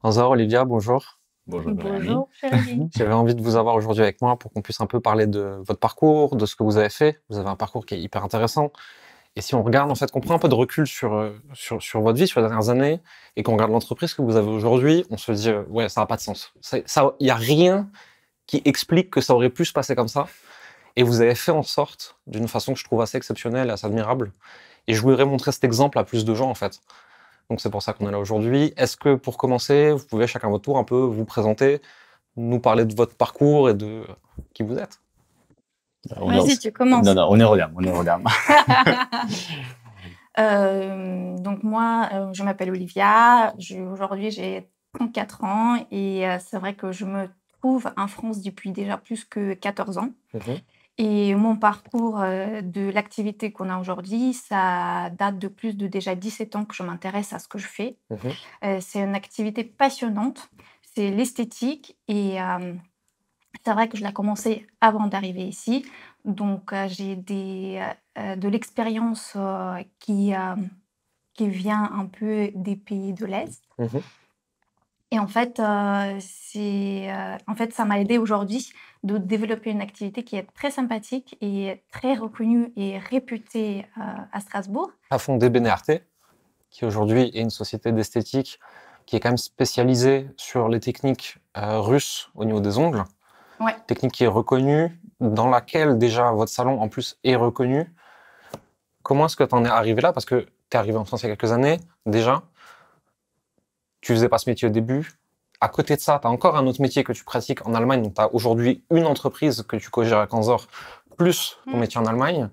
Bonjour Olivia, bonjour. Bonjour Jérémy. Bonjour, chérie. J'avais envie de vous avoir aujourd'hui avec moi pour qu'on puisse un peu parler de votre parcours, de ce que vous avez fait. Vous avez un parcours qui est hyper intéressant. Et si on regarde, en fait, qu'on prend un peu de recul sur votre vie, sur les dernières années, et qu'on regarde l'entreprise que vous avez aujourd'hui, on se dit, ouais, ça n'a pas de sens. Ça, il n'y a rien qui explique que ça aurait pu se passer comme ça. Et vous avez fait en sorte, d'une façon que je trouve assez exceptionnelle et assez admirable. Et je voudrais montrer cet exemple à plus de gens, en fait. Donc c'est pour ça qu'on est là aujourd'hui. Est-ce que pour commencer, vous pouvez chacun votre tour un peu vous présenter, nous parler de votre parcours et de qui vous êtes? Vas-y, tu commences. Non, honneur aux dames, honneur aux dames. Donc moi, je m'appelle Olivia. Aujourd'hui, j'ai 34 ans et c'est vrai que je me trouve en France depuis déjà plus que 14 ans. Mhm. Et mon parcours de l'activité qu'on a aujourd'hui, ça date de plus de déjà 17 ans que je m'intéresse à ce que je fais. Mhm. C'est une activité passionnante, c'est l'esthétique et c'est vrai que je l'ai commencé avant d'arriver ici. Donc j'ai de l'expérience qui vient un peu des pays de l'Est. Mhm. Et en fait, en fait, ça m'a aidé aujourd'hui de développer une activité qui est très sympathique et très reconnue et réputée à Strasbourg. A fondé Benearte, qui aujourd'hui est une société d'esthétique qui est quand même spécialisée sur les techniques russes au niveau des ongles. Ouais. Technique qui est reconnue, dans laquelle déjà votre salon en plus est reconnu. Comment est-ce que tu en es arrivé là? Parce que tu es arrivé en France il y a quelques années déjà. Tu faisais pas ce métier au début. À côté de ça, tu as encore un autre métier que tu pratiques en Allemagne. Donc, tu as aujourd'hui une entreprise que tu co-gères à Canzor, plus ton métier en Allemagne.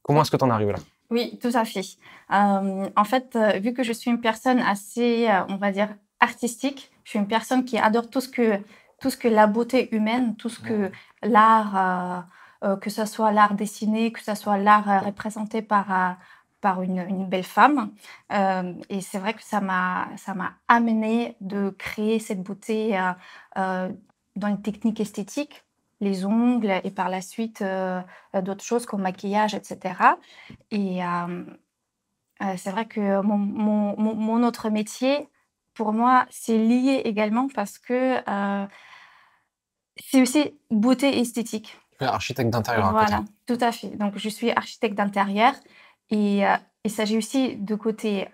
Comment est-ce que tu en es arrivé là? Oui, tout à fait. En fait, vu que je suis une personne assez, on va dire, artistique, je suis une personne qui adore tout ce que la beauté humaine, tout ce que l'art, que ce soit l'art dessiné, que ce soit l'art représenté par une belle femme. Et c'est vrai que ça m'a amené de créer cette beauté dans une technique esthétique, les ongles et par la suite d'autres choses comme maquillage, etc. Et c'est vrai que mon autre métier, pour moi, c'est lié également parce que, c'est aussi beauté esthétique. Tu es architecte d'intérieur à côté. Voilà, tout à fait. Donc je suis architecte d'intérieur et il s'agit aussi de côté,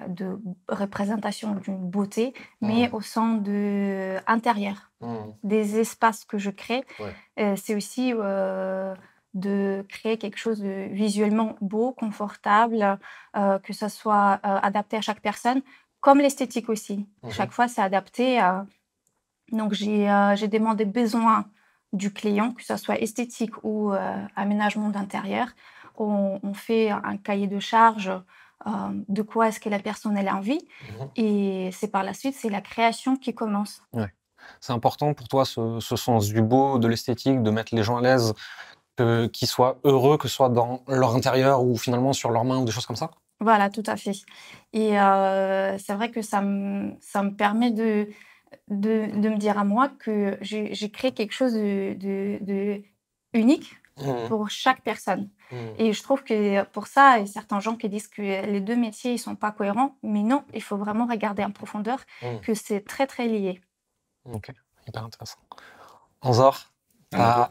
de représentation d'une beauté, mais au sein de intérieur, des espaces que je crée. Ouais. C'est aussi, de créer quelque chose de visuellement beau, confortable, que ça soit, adapté à chaque personne, comme l'esthétique aussi. Chaque fois, c'est adapté, donc j'ai demandé besoin du client, que ça soit esthétique ou, aménagement d'intérieur. On fait un cahier de charges, de quoi est-ce que la personne elle a envie et c'est par la suite, c'est la création qui commence. Ouais. C'est important pour toi ce sens du beau, de l'esthétique, de mettre les gens à l'aise, qu'ils soient heureux, que ce soit dans leur intérieur ou finalement sur leurs mains ou des choses comme ça? Voilà, tout à fait et c'est vrai que ça me permet de me dire à moi que j'ai créé quelque chose de unique Mmh. pour chaque personne Mmh. et je trouve que pour ça, il y a certains gens qui disent que les 2 métiers, ils sont pas cohérents, mais non, il faut vraiment regarder en profondeur que c'est très, très lié. OK, hyper intéressant. Anzor, à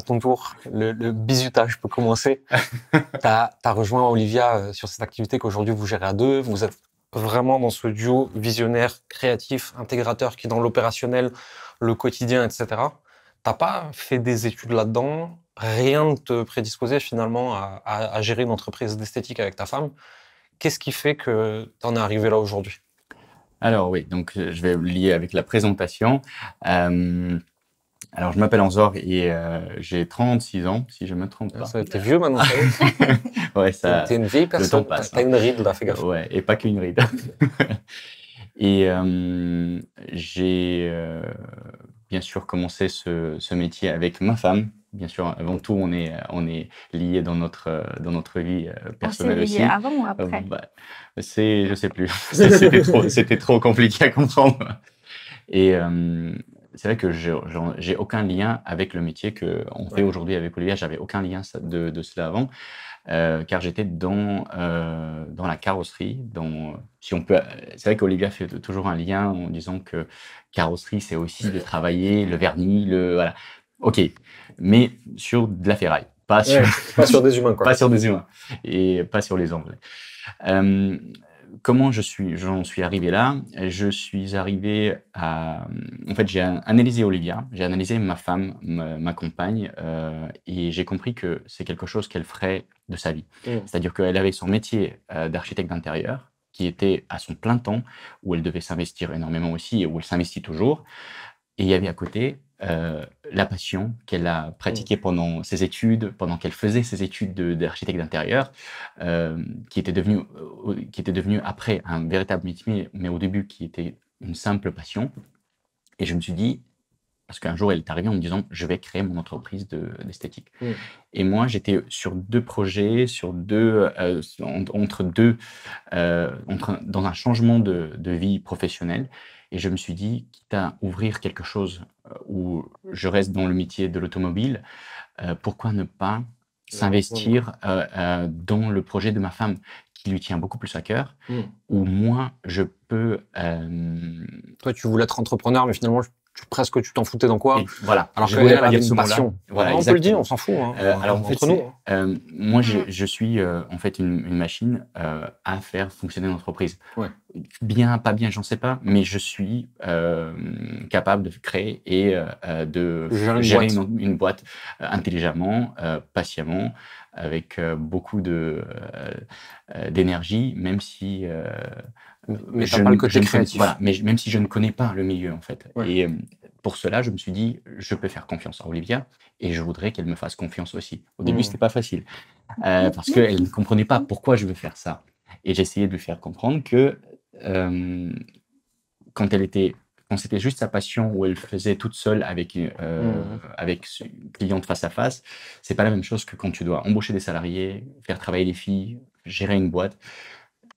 ton tour, le bizutage peut commencer. Tu as rejoint Olivia sur cette activité qu'aujourd'hui vous gérez à deux. Vous êtes vraiment dans ce duo visionnaire, créatif, intégrateur qui est dans l'opérationnel, le quotidien, etc. T'as pas fait des études là-dedans, rien ne te prédisposait finalement à gérer une entreprise d'esthétique avec ta femme. Qu'est-ce qui fait que tu en es arrivé là aujourd'hui? Alors oui, donc je vais lier avec la présentation. Alors je m'appelle Anzor et j'ai 36 ans, si je me trompe pas. T'es vieux maintenant, ça y est. Ouais, ça, T'es une vieille le personne. temps passe. T'as une ride là, fais gaffe. Ouais, et pas qu'une ride. Et j'ai bien sûr commencé ce métier avec ma femme. Bien sûr, avant tout, on est liés dans notre vie personnelle On s'est liés aussi. avant ou après? Je sais plus. C'était trop compliqué à comprendre. Et c'est vrai que j'ai aucun lien avec le métier qu'on fait aujourd'hui avec Olivia. J'avais aucun lien de cela avant. car j'étais dans la carrosserie. Si on peut, c'est vrai qu'Olivia fait toujours un lien en disant que carrosserie, c'est aussi de travailler le vernis, voilà. Ok, mais sur de la ferraille, pas sur, pas sur des humains, quoi. pas sur des humains et pas sur les Anglais. Comment j'en suis arrivé là? Je suis arrivé en fait, j'ai analysé Olivia, j'ai analysé ma femme, ma compagne, et j'ai compris que c'est quelque chose qu'elle ferait de sa vie. C'est-à-dire qu'elle avait son métier d'architecte d'intérieur, qui était à son plein temps, où elle devait s'investir énormément aussi, et où elle s'investit toujours. Et il y avait à côté la passion qu'elle a pratiquée pendant ses études, pendant qu'elle faisait ses études d'architecte d'intérieur, qui était devenu après un véritable métier, mais au début qui était une simple passion. Et je me suis dit, parce qu'un jour elle est arrivée en me disant, je vais créer mon entreprise d'esthétique. Et moi, j'étais sur deux projets, dans un changement de vie professionnelle. Et je me suis dit, quitte à ouvrir quelque chose où je reste dans le métier de l'automobile, pourquoi ne pas s'investir dans le projet de ma femme, qui lui tient beaucoup plus à cœur, où moi, je peux... Toi, tu voulais être entrepreneur, mais finalement, presque tu t'en foutais dans quoi? Voilà. Alors qu'elle avait une passion. Voilà, on peut le dire, on s'en fout. Hein, alors en fait, entre nous. moi, je suis en fait une machine à faire fonctionner une entreprise. Bien, pas bien, j'en sais pas, mais je suis capable de créer et de gérer une boîte intelligemment, patiemment, avec beaucoup d'énergie, même si mais t'as pas le côté créatif. Voilà, mais même si je ne connais pas le milieu en fait. Et pour cela, je me suis dit, je peux faire confiance à Olivia et je voudrais qu'elle me fasse confiance aussi. Au début, c'était pas facile parce qu'elle ne comprenait pas pourquoi je veux faire ça. Et j'essayais de lui faire comprendre que quand c'était juste sa passion, où elle faisait toute seule avec une cliente face à face, c'est pas la même chose que quand tu dois embaucher des salariés, faire travailler les filles, gérer une boîte.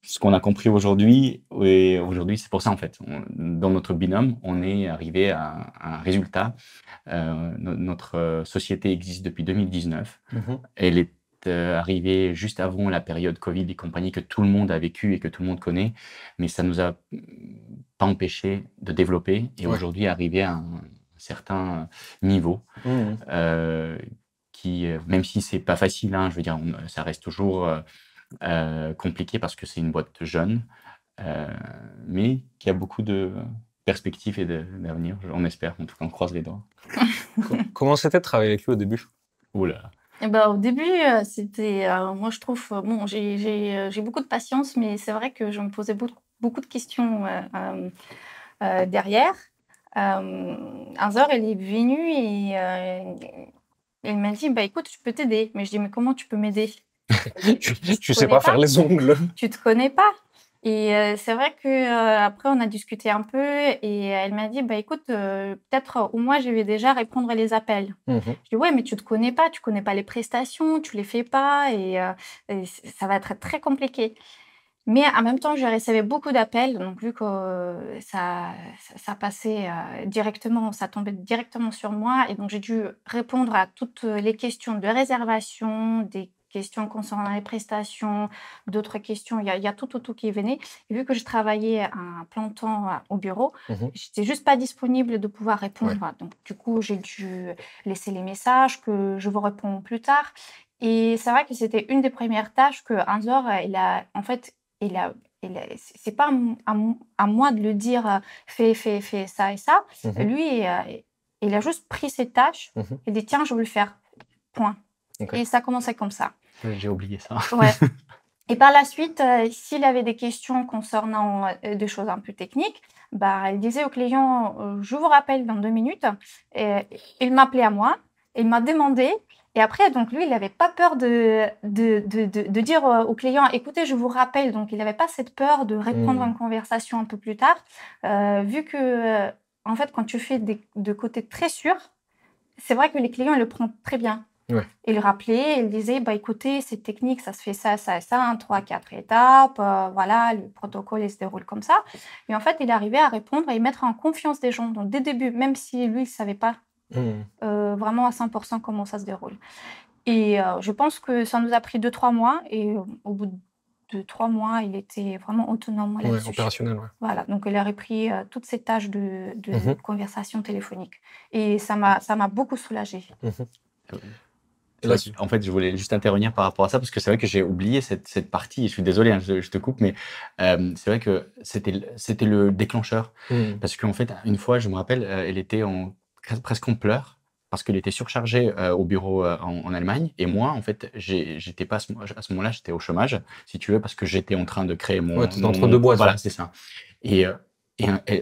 Ce qu'on a compris aujourd'hui, c'est pour ça en fait, dans notre binôme, on est arrivé à un résultat. Notre société existe depuis 2019. Elle est arrivée juste avant la période Covid et compagnie que tout le monde a vécu et que tout le monde connaît, mais ça nous a pas empêché de développer et aujourd'hui arriver à un certain niveau qui, même si c'est pas facile, hein, je veux dire, ça reste toujours compliqué parce que c'est une boîte jeune, mais qui a beaucoup de perspectives et d'avenir, on espère, en tout cas on croise les doigts. Comment c'était de travailler avec lui au début? Oula. Eh ben, au début, c'était, moi je trouve, bon, j'ai beaucoup de patience, mais c'est vrai que je me posais beaucoup de questions derrière. Un jour, elle est venue et elle m'a dit, bah écoute, je peux t'aider. Mais je dis, mais comment tu peux m'aider? Tu sais pas faire les ongles. Tu te connais pas. Et c'est vrai que après on a discuté un peu et elle m'a dit, bah écoute, peut-être au moins je vais déjà répondre les appels. Je dis, ouais, mais tu te connais pas, tu connais pas les prestations, tu les fais pas et ça va être très compliqué. Mais en même temps, je recevais beaucoup d'appels, donc vu que ça passait directement, ça tombait directement sur moi, et donc j'ai dû répondre à toutes les questions de réservation, des questions concernant les prestations, d'autres questions. Il y a tout qui venait. Et vu que je travaillais à plein temps au bureau, j'étais juste pas disponible de pouvoir répondre. Donc du coup, j'ai dû laisser les messages que je vous réponds plus tard. Et c'est vrai que c'était une des premières tâches que Anzor, c'est pas à moi de le dire fais ça et ça. Lui, il a juste pris ses tâches et dit tiens, je veux le faire. Point. Et ça commençait comme ça. J'ai oublié ça. Ouais. Et par la suite, s'il avait des questions concernant des choses un peu techniques, bah, il disait au client je vous rappelle dans 2 minutes. Et il m'appelait à moi, il m'a demandé. Et après, donc lui, il n'avait pas peur de dire au client, écoutez, je vous rappelle. Donc, il n'avait pas cette peur de répondre à une conversation un peu plus tard, vu que, en fait, quand tu fais de côté très sûr, c'est vrai que les clients, ils le prennent très bien. Il rappelait, il disait, bah, écoutez, c'est technique, ça se fait ça, ça et ça, 3, 4 étapes, voilà, le protocole, il se déroule comme ça. Et en fait, il arrivait à répondre et mettre en confiance des gens. Donc, dès le début, même si lui, il ne savait pas vraiment à 100% comment ça se déroule. Et je pense que ça nous a pris 2-3 mois et au bout de 3 mois, il était vraiment autonome Ouais, là-dessus. opérationnel, ouais. Voilà, donc il a repris toutes ces tâches de Mhm. conversation téléphonique et ça m'a beaucoup soulagée. Mhm. C'est Là, vrai en fait, je voulais juste intervenir par rapport à ça parce que c'est vrai que j'ai oublié cette partie. Et je suis désolé, hein, je te coupe, mais c'est vrai que c'était le déclencheur. Parce qu'en fait, une fois, je me rappelle, elle était presque en pleurs parce qu'elle était surchargée au bureau en Allemagne. Et moi, en fait, j'étais pas à ce moment-là, j'étais au chômage, si tu veux, parce que j'étais en train de créer Ouais, t'es entre deux boîtes. Voilà, Ouais. c'est ça. Et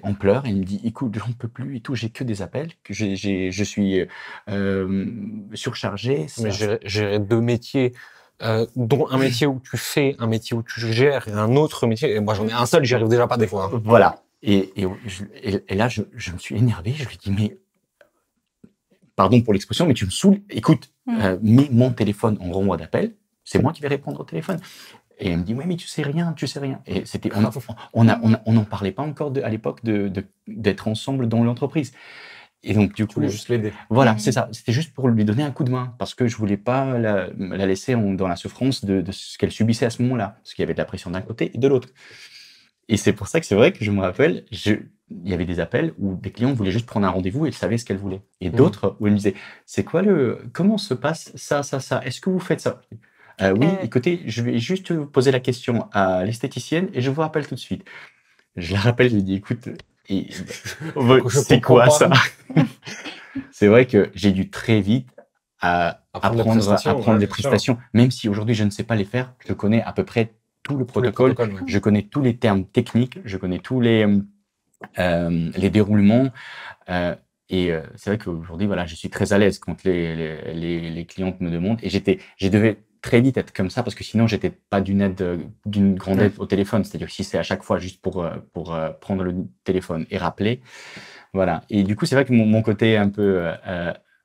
on pleure, et il me dit, écoute, j'en peux plus et tout, j'ai que des appels, que je suis surchargé. Mais gérer deux métiers, dont un métier où tu fais, un métier où tu gères et un autre métier. Et moi, j'en ai un seul, j'y arrive déjà pas des fois. Hein. Voilà. Et là, je me suis énervé. Je lui dis, mais pardon pour l'expression, mais tu me saoules. Écoute, mets mon téléphone en renvoi d'appel. C'est moi qui vais répondre au téléphone. Et elle me dit, oui, mais tu sais rien. Et on n'en parlait pas encore à l'époque d'être ensemble dans l'entreprise. Et donc, du Tu coup, voulais juste l'aider. voilà, c'est ça. C'était juste pour lui donner un coup de main parce que je voulais pas la laisser dans la souffrance de ce qu'elle subissait à ce moment-là. Parce qu'il y avait de la pression d'un côté et de l'autre. Et c'est pour ça que c'est vrai que je me rappelle, il y avait des appels où des clients voulaient juste prendre un rendez-vous et ils savaient ce qu'elles voulaient. Et d'autres où ils me disaient, c'est quoi comment se passe ça? Est-ce que vous faites ça? Oui, écoutez, je vais juste vous poser la question à l'esthéticienne et je vous rappelle tout de suite. Je la rappelle, je lui dis, écoute, c'est quoi ça? C'est vrai que j'ai dû très vite apprendre les prestations, même si aujourd'hui je ne sais pas les faire, je connais à peu près tout le protocole, ouais. Je connais tous les termes techniques, je connais tous les déroulements. Et c'est vrai qu'aujourd'hui, voilà, je suis très à l'aise quand les clientes me demandent. Et je devais très vite être comme ça parce que sinon, j'étais pas d'une grande aide au téléphone. C'est-à-dire que si c'est à chaque fois juste pour prendre le téléphone et rappeler, voilà. Et du coup, c'est vrai que mon côté un peu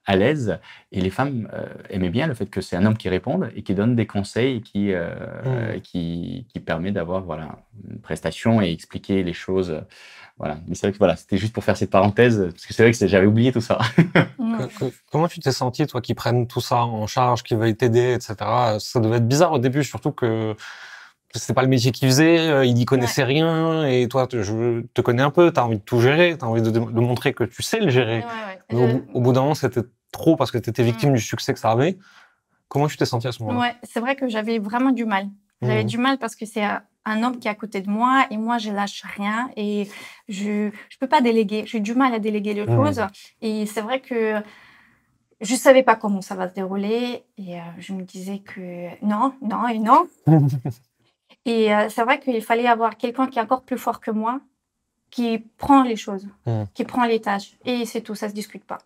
à l'aise, et les femmes aimaient bien le fait que c'est un homme qui réponde et qui donne des conseils et qui permet d'avoir voilà, une prestation et expliquer les choses. Voilà. Mais c'est vrai que voilà, c'était juste pour faire cette parenthèse, parce que c'est vrai que j'avais oublié tout ça. Comment tu t'es senti, toi, qui prennent tout ça en charge, qui veuillent t'aider, etc. Ça devait être bizarre au début, surtout que c'était pas le métier qu'il faisait, il y connaissait rien, et toi, je te connais un peu, t'as envie de tout gérer, t'as envie de montrer que tu sais le gérer. Mais au bout d'un moment, c'était trop parce que t'étais victime du succès que ça avait. Comment tu t'es sentie à ce moment-là? Ouais, c'est vrai que j'avais vraiment du mal. J'avais du mal parce que c'est un homme qui est à côté de moi et moi, je lâche rien et je peux pas déléguer. J'ai du mal à déléguer les choses. Et c'est vrai que je savais pas comment ça va se dérouler et je me disais que non, non et non. Et c'est vrai qu'il fallait avoir quelqu'un qui est encore plus fort que moi, qui prend les choses, qui prend les tâches. Et c'est tout, ça se discute pas.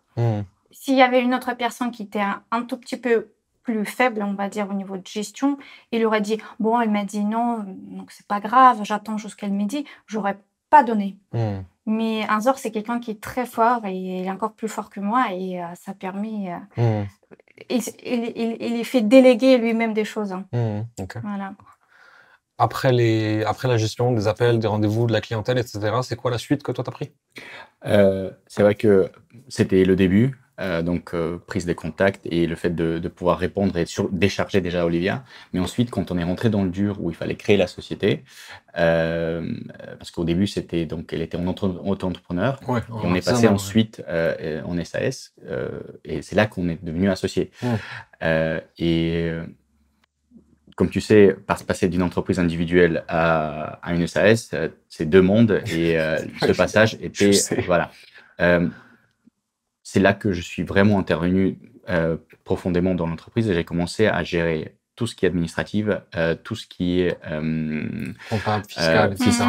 S'il y avait une autre personne qui était un tout petit peu plus faible, on va dire, au niveau de gestion, il aurait dit, bon, elle m'a dit non, donc c'est pas grave, j'attends jusqu'à qu'elle m'ait dit, j'aurais pas donné. Mais Anzor, c'est quelqu'un qui est très fort et il est encore plus fort que moi et ça permet... il fait déléguer lui-même des choses. Hein. Okay. Voilà. Après la gestion des appels, des rendez-vous, de la clientèle, etc., c'est quoi la suite que toi, t'as pris? C'est vrai que c'était le début, donc prise des contacts et le fait de pouvoir répondre et décharger déjà Olivia. Mais ensuite, quand on est rentré dans le dur où il fallait créer la société, parce qu'au début, elle était en auto-entrepreneur, ouais, et on est passé ensuite en SAS, et c'est là qu'on est devenu associé. Et comme tu sais, passer d'une entreprise individuelle à une SAS, c'est deux mondes et ce passage était... Voilà. C'est là que je suis vraiment intervenu profondément dans l'entreprise et j'ai commencé à gérer tout ce qui est administratif, tout ce qui est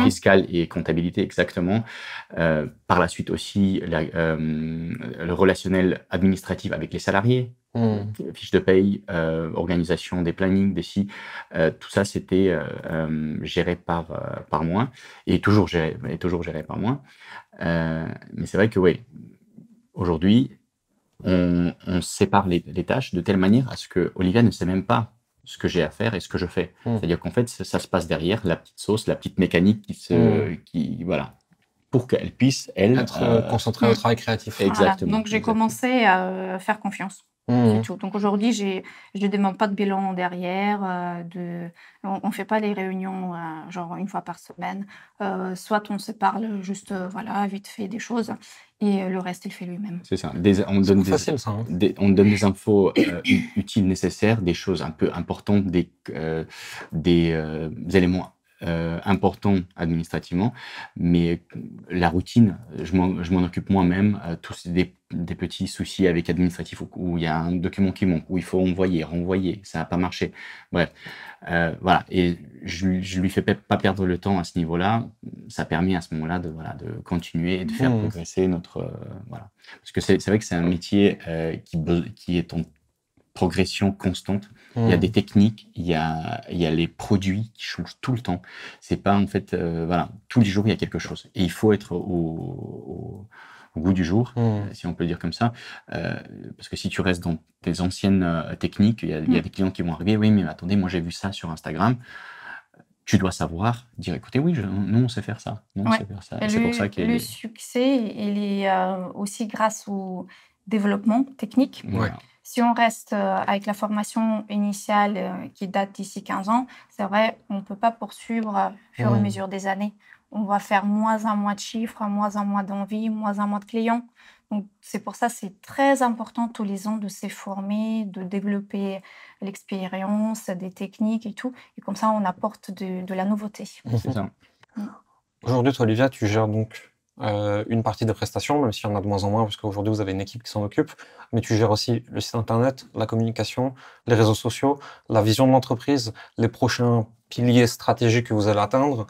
fiscal et comptabilité, exactement. Par la suite aussi, le relationnel administratif avec les salariés, fiches de paye, organisation des plannings, tout ça, c'était géré par moi et toujours géré par moi. Mais c'est vrai que oui, aujourd'hui, on sépare les tâches de telle manière à ce que Olivia ne sait même pas ce que j'ai à faire et ce que je fais. C'est-à-dire qu'en fait, ça se passe derrière, la petite sauce, la petite mécanique voilà, pour qu'elle puisse, être concentrée au travail créatif. Exactement. Voilà. Donc, j'ai commencé à faire confiance. C'est tout. Donc aujourd'hui, je ne demande pas de bilan derrière. On ne fait pas les réunions genre une fois par semaine. Soit on se parle juste voilà, vite fait des choses et le reste, il fait lui-même. C'est ça. C'est pas facile, ça. Hein. On donne des infos utiles, nécessaires, des choses un peu importantes, des éléments importants administrativement, mais la routine, je m'en occupe moi-même. Tous des petits soucis avec administratif où il y a un document qui manque, où il faut envoyer, renvoyer, ça n'a pas marché. Bref, voilà. Et je lui fais pas perdre le temps à ce niveau-là. Ça permet à ce moment-là de continuer et de faire progresser notre voilà. Parce que c'est vrai que c'est un métier qui est en progression constante. Il y a des techniques, il y a les produits qui changent tout le temps. C'est pas en fait, voilà, tous les jours il y a quelque chose. Et il faut être au goût du jour, si on peut le dire comme ça. Parce que si tu restes dans tes anciennes techniques, il y a des clients qui vont arriver, oui, mais attendez, moi j'ai vu ça sur Instagram. Tu dois savoir dire, écoutez, oui, nous on sait faire ça. Nous, on sait faire ça. Et c'est pour ça que le succès, il est aussi grâce au développement technique. Voilà. Si on reste avec la formation initiale qui date d'ici 15 ans, c'est vrai, on ne peut pas poursuivre au fur et à mesure des années. On va faire moins en moins de chiffres, moins en moins d'envie, moins en moins de clients. Donc, c'est pour ça que c'est très important tous les ans de se former, de développer l'expérience, des techniques et tout. Et comme ça, on apporte de la nouveauté. C'est ça. Aujourd'hui, toi, Olivia, tu gères donc une partie des prestations, même s'il y en a de moins en moins, parce qu'aujourd'hui, vous avez une équipe qui s'en occupe, mais tu gères aussi le site internet, la communication, les réseaux sociaux, la vision de l'entreprise, les prochains piliers stratégiques que vous allez atteindre.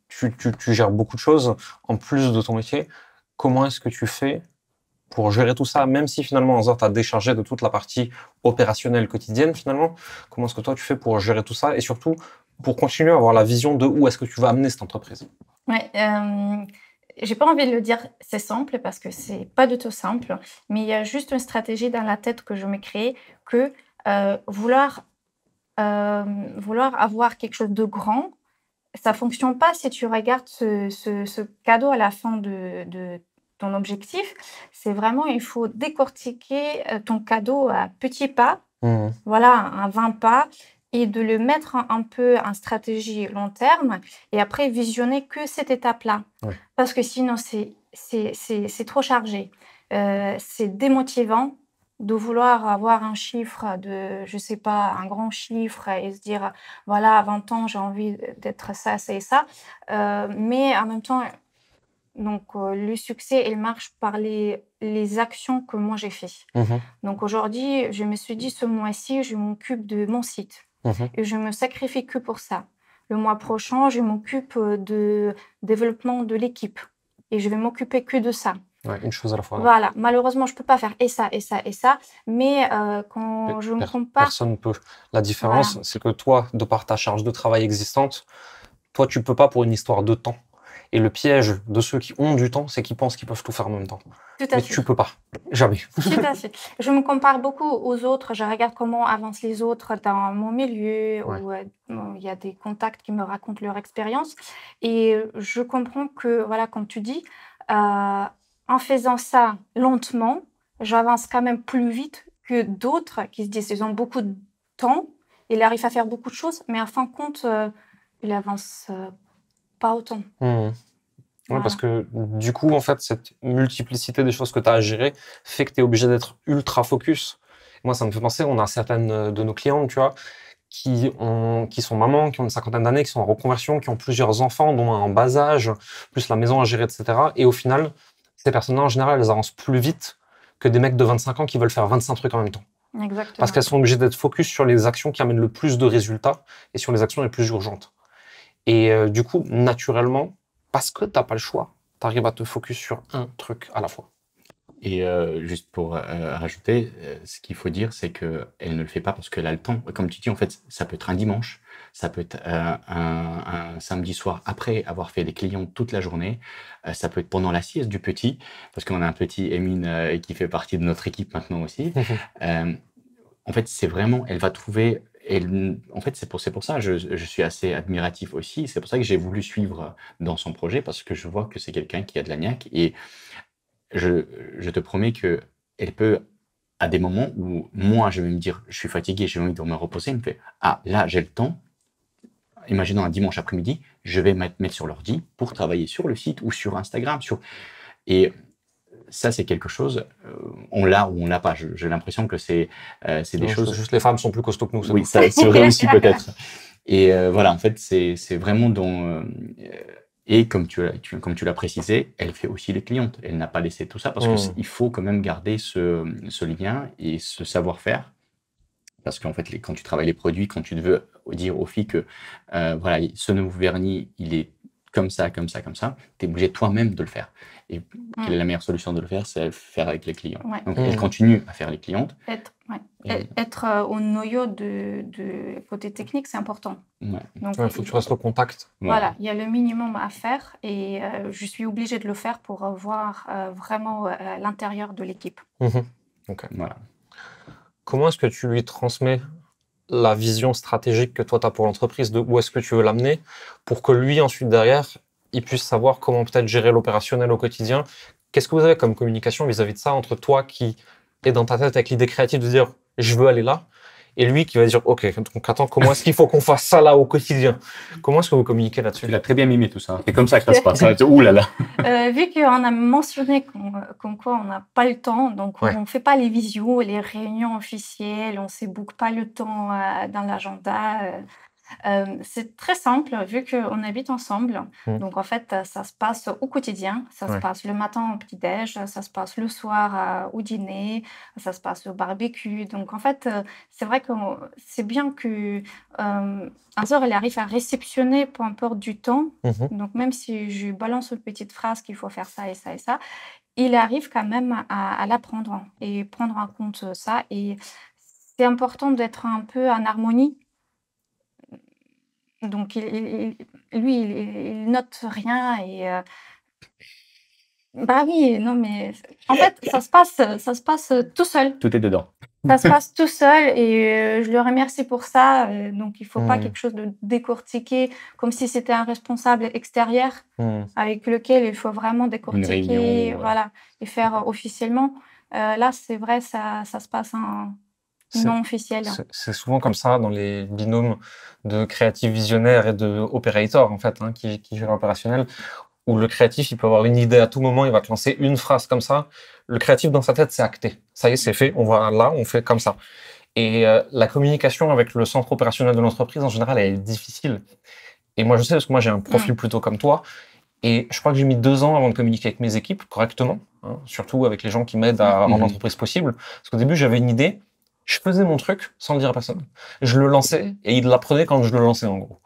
Tu gères beaucoup de choses en plus de ton métier. Comment est-ce que tu fais pour gérer tout ça, même si finalement, Anzor t'a déchargé de toute la partie opérationnelle quotidienne, finalement? Comment est-ce que toi, tu fais pour gérer tout ça et surtout pour continuer à avoir la vision de où est-ce que tu vas amener cette entreprise? Ouais, j'ai pas envie de le dire, c'est simple parce que c'est pas du tout simple, mais il y a juste une stratégie dans la tête que je me crée que vouloir avoir quelque chose de grand, ça fonctionne pas si tu regardes ce cadeau à la fin de ton objectif. C'est vraiment, il faut décortiquer ton cadeau à petits pas, voilà, à 20 pas, et de le mettre un peu en stratégie long terme, et après visionner que cette étape-là. Ouais. Parce que sinon, c'est trop chargé. C'est démotivant de vouloir avoir un chiffre je sais pas, un grand chiffre et se dire, voilà, à 20 ans, j'ai envie d'être ça, ça et ça. Mais en même temps, donc, le succès, il marche par les actions que moi j'ai fait. Donc aujourd'hui, je me suis dit, ce mois-ci, je m'occupe de mon site et je me sacrifie que pour ça. Le mois prochain, je m'occupe de développement de l'équipe et je vais m'occuper que de ça. Ouais, une chose à la fois. Voilà, malheureusement, je peux pas faire et ça, et ça, et ça, mais quand je me compare... Personne peut. La différence, Voilà. c'est que toi, de par ta charge de travail existante, toi, tu peux pas pour une histoire de temps. Et le piège de ceux qui ont du temps, c'est qu'ils pensent qu'ils peuvent tout faire en même temps. Tout à Mais fait. tu peux pas. Jamais. Tout à fait. Je me compare beaucoup aux autres. Je regarde comment avancent les autres dans mon milieu, Ouais. où il y a des contacts qui me racontent leur expérience. Et je comprends que, voilà, comme tu dis, en faisant ça lentement, j'avance quand même plus vite que d'autres qui se disent qu'ils ont beaucoup de temps, ils arrivent à faire beaucoup de choses, mais en fin de compte, ils avancent pas autant. Ouais, parce que du coup, en fait, cette multiplicité des choses que tu as à gérer fait que tu es obligé d'être ultra focus. Moi, ça me fait penser, on a certaines de nos clientes, tu vois, qui sont mamans, qui ont une cinquantaine d'années, qui sont en reconversion, qui ont plusieurs enfants, dont un en bas âge, plus la maison à gérer, etc. Et au final, ces personnes-là, en général, elles avancent plus vite que des mecs de 25 ans qui veulent faire 25 trucs en même temps. Exactement. Parce qu'elles sont obligées d'être focus sur les actions qui amènent le plus de résultats et sur les actions les plus urgentes. Et du coup, naturellement, parce que t'as pas le choix, tu arrives à te focus sur un truc à la fois. Et juste pour rajouter, ce qu'il faut dire, c'est qu'elle ne le fait pas parce qu'elle a le temps. Comme tu dis, en fait, ça peut être un dimanche, ça peut être un samedi soir après avoir fait des clients toute la journée, ça peut être pendant la sieste du petit, parce qu'on a un petit, Emine, qui fait partie de notre équipe maintenant aussi. En fait, c'est vraiment, elle va trouver... en fait, c'est pour ça que je suis assez admiratif aussi. C'est pour ça que j'ai voulu suivre dans son projet, parce que je vois que c'est quelqu'un qui a de la niaque. Et je te promets qu'elle peut à des moments où moi, je vais me dire, je suis fatigué, j'ai envie de me reposer. Il me fait, ah, là, j'ai le temps. Imaginons un dimanche après-midi, je vais mettre sur l'ordi pour travailler sur le site ou sur Instagram. Et ça, c'est quelque chose, on l'a ou on l'a pas. J'ai l'impression que c'est des choses... Juste les femmes sont plus costauds que nous. Oui, ça c'est vrai aussi peut-être. Et voilà, en fait, c'est vraiment dans... et comme tu l'as précisé, elle fait aussi les clientes. Elle n'a pas laissé tout ça parce qu'il faut quand même garder ce lien et ce savoir-faire. Parce qu'en fait, quand tu travailles les produits, quand tu veux dire aux filles que voilà, ce nouveau vernis, il est comme ça, comme ça, comme ça, tu es obligé toi-même de le faire. Et quelle est la meilleure solution de le faire? C'est faire avec les clients. Ouais. Donc, elle continue à faire les clientes. Être au noyau de côté technique, c'est important. Ouais. Donc, il faut que tu restes au contact. Voilà, il y a le minimum à faire et je suis obligée de le faire pour voir vraiment l'intérieur de l'équipe. Okay. Voilà. Comment est-ce que tu lui transmets la vision stratégique que toi, tu as pour l'entreprise, de où est-ce que tu veux l'amener, pour que lui, ensuite, derrière, il puisse savoir comment peut-être gérer l'opérationnel au quotidien? Qu'est-ce que vous avez comme communication vis-à-vis de ça entre toi qui est dans ta tête avec l'idée créative de dire « je veux aller là » et lui qui va dire « ok, donc attends, comment est-ce qu'il faut qu'on fasse ça là au quotidien ?» Comment est-ce que vous communiquez là-dessus? Tu l'as très bien mimé tout ça. C'est comme ça que ça se passe. Ouh là là. Vu qu'on a mentionné comme quoi on n'a pas le temps, donc on ne fait pas les visios, les réunions officielles, on ne se boucle pas le temps dans l'agenda. C'est très simple, vu qu'on habite ensemble. Donc, en fait, ça se passe au quotidien. Ça se passe le matin au petit-déj, ça se passe le soir au dîner, ça se passe au barbecue. Donc, en fait, c'est vrai que c'est bien que Azor, elle arrive à réceptionner peu importe du temps. Donc, même si je lui balance une petite phrase qu'il faut faire ça et ça et ça, il arrive quand même à l'apprendre et prendre en compte ça. Et c'est important d'être un peu en harmonie. Donc, lui, il note rien et bah oui, non, mais en fait, ça se passe tout seul. Tout est dedans. Ça se passe tout seul et je le remercie pour ça. Donc, il ne faut pas quelque chose de décortiqué comme si c'était un responsable extérieur avec lequel il faut vraiment décortiquer, réunion, voilà, et faire officiellement. Là, c'est vrai, ça se passe en non officiel. C'est souvent comme ça dans les binômes de créatifs visionnaires et de opérateurs, en fait, qui gèrent l'opérationnel, où le créatif, il peut avoir une idée à tout moment, il va te lancer une phrase comme ça. Le créatif, dans sa tête, c'est acté. Ça y est, c'est fait, on va là, on fait comme ça. Et la communication avec le centre opérationnel de l'entreprise, en général, elle est difficile. Et moi, je sais, parce que moi, j'ai un profil plutôt comme toi, et je crois que j'ai mis 2 ans avant de communiquer avec mes équipes correctement, surtout avec les gens qui m'aident à rendre l'entreprise possible. Parce qu'au début, j'avais une idée, je faisais mon truc sans le dire à personne. Je le lançais et ils l'apprenaient quand je le lançais, en gros.